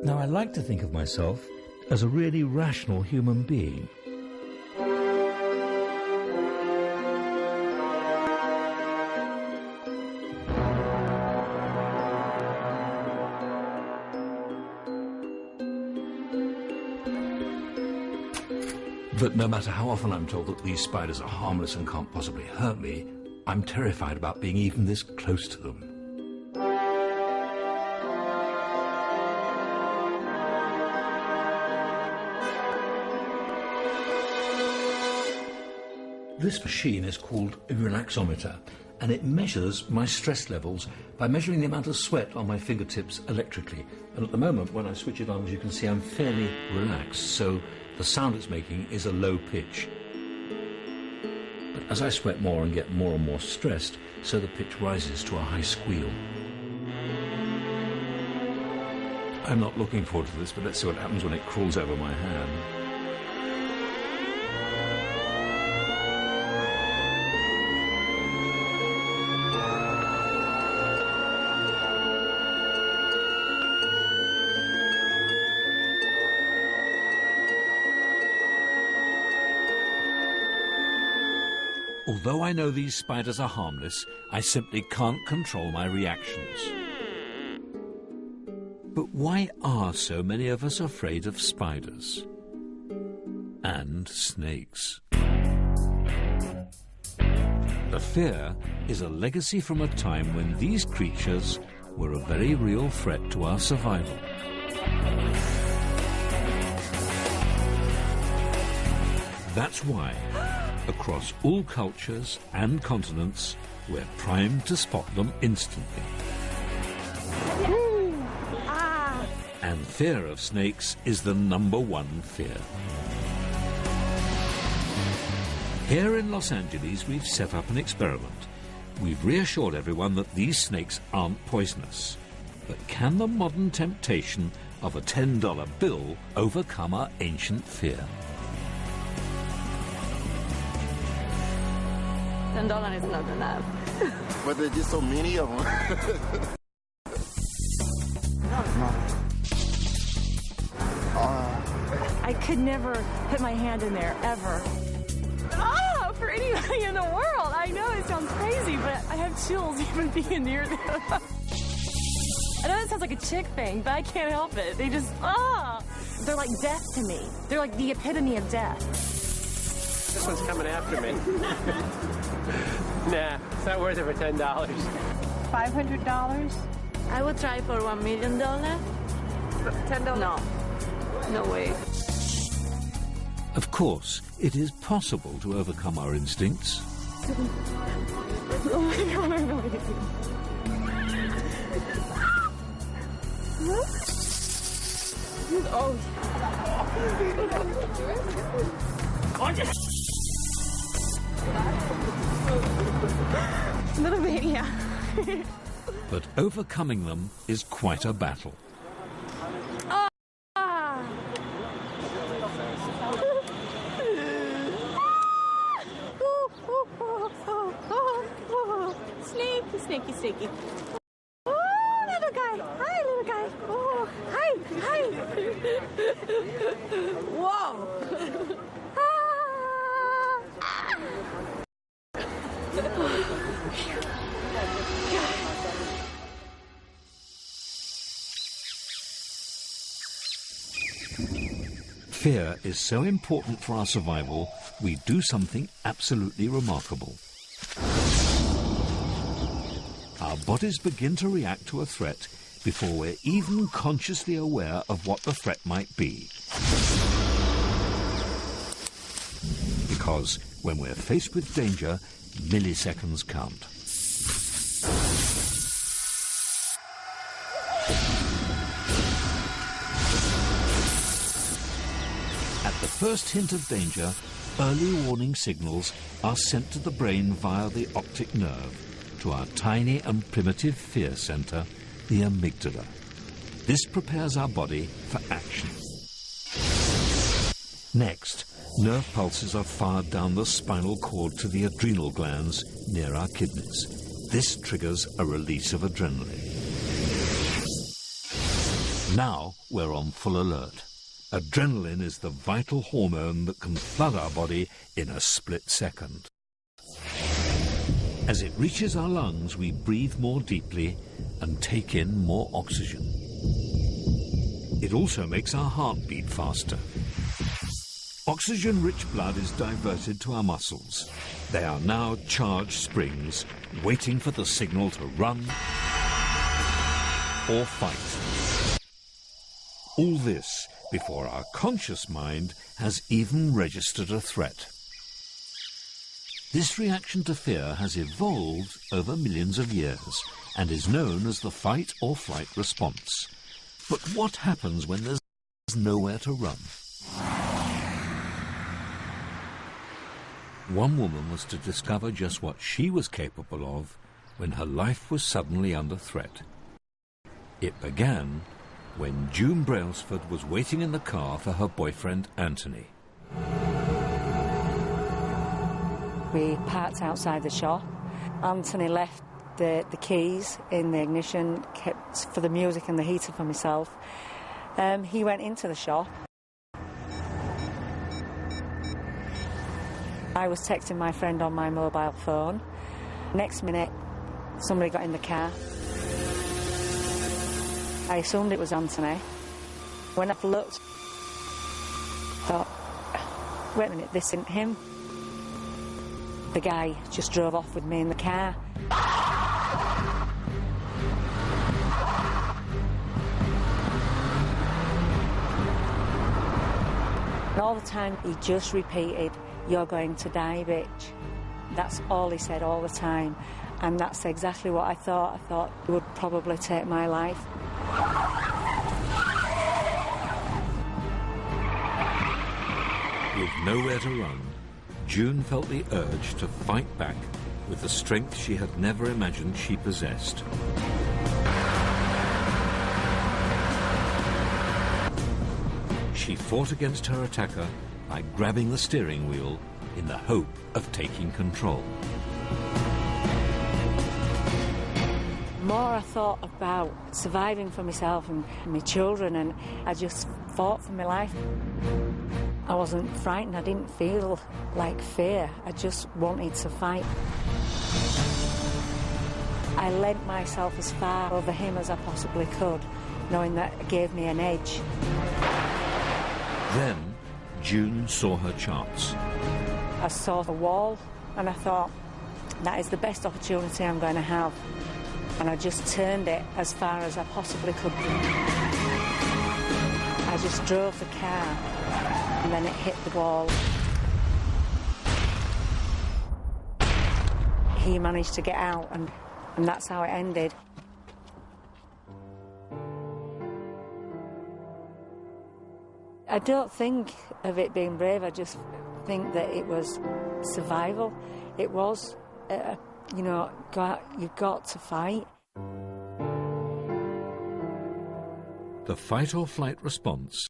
Now, I like to think of myself as a really rational human being. But no matter how often I'm told that these spiders are harmless and can't possibly hurt me, I'm terrified about being even this close to them. This machine is called a relaxometer, and it measures my stress levels by measuring the amount of sweat on my fingertips electrically. And at the moment, when I switch it on, as you can see, I'm fairly relaxed, so the sound it's making is a low pitch. But as I sweat more and get more and more stressed, so the pitch rises to a high squeal. I'm not looking forward to this, but let's see what happens when it crawls over my hand. Although I know these spiders are harmless, I simply can't control my reactions. But why are so many of us afraid of spiders? And snakes. The fear is a legacy from a time when these creatures were a very real threat to our survival. That's why, across all cultures and continents, we're primed to spot them instantly. And fear of snakes is the #1 fear. Here in Los Angeles, we've set up an experiment. We've reassured everyone that these snakes aren't poisonous. But can the modern temptation of a $10 bill overcome our ancient fear? $10 is not enough. But there's just so many of them. I could never put my hand in there, ever. Oh, for anybody in the world. I know it sounds crazy, but I have chills even being near them. I know that sounds like a chick thing, but I can't help it. They just, they're like death to me. They're like the epitome of death. This one's coming after me. Nah, it's not worth it for $10. $500? I would try for $1 million. $10? No. No way. Of course, it is possible to overcome our instincts. Oh my God, I really do. Oh. Little bit, yeah. But overcoming them is quite a battle. Snaky, snaky. Oh, little guy. Hi, little guy. Oh, hi, hi. Whoa. Fear is so important for our survival, we do something absolutely remarkable. Our bodies begin to react to a threat before we're even consciously aware of what the threat might be. Because when we're faced with danger, milliseconds count. At the first hint of danger, early warning signals are sent to the brain via the optic nerve, to our tiny and primitive fear center, the amygdala. This prepares our body for action. Next, nerve pulses are fired down the spinal cord to the adrenal glands near our kidneys. This triggers a release of adrenaline. Now we're on full alert. Adrenaline is the vital hormone that can flood our body in a split second. As it reaches our lungs, we breathe more deeply and take in more oxygen. It also makes our heart beat faster. Oxygen-rich blood is diverted to our muscles. They are now charged springs, waiting for the signal to run or fight. All this before our conscious mind has even registered a threat. This reaction to fear has evolved over millions of years and is known as the fight or flight response. But what happens when there's nowhere to run? One woman was to discover just what she was capable of when her life was suddenly under threat. It began when June Brailsford was waiting in the car for her boyfriend Anthony. We parked outside the shop. Anthony left the keys in the ignition, kept for the music and the heater for myself. He went into the shop. I was texting my friend on my mobile phone. Next minute, somebody got in the car. I assumed it was Anthony. When I looked, I thought, wait a minute, this isn't him. The guy just drove off with me in the car. And all the time he just repeated, "You're going to die, bitch." That's all he said all the time. And that's exactly what I thought. I thought he would probably take my life. With nowhere to run, June felt the urge to fight back with the strength she had never imagined she possessed. She fought against her attacker by grabbing the steering wheel in the hope of taking control. The more I thought about surviving for myself and my children, and I just fought for my life. I wasn't frightened, I didn't feel like fear, I just wanted to fight. I lent myself as far over him as I possibly could, knowing that it gave me an edge. Then, June saw her chance. I saw the wall and I thought, that is the best opportunity I'm going to have. And I just turned it as far as I possibly could. I just drove the car and then it hit the wall. He managed to get out and that's how it ended. I don't think of it being brave, I just think that it was survival. It was, you know, you've got to fight. The fight or flight response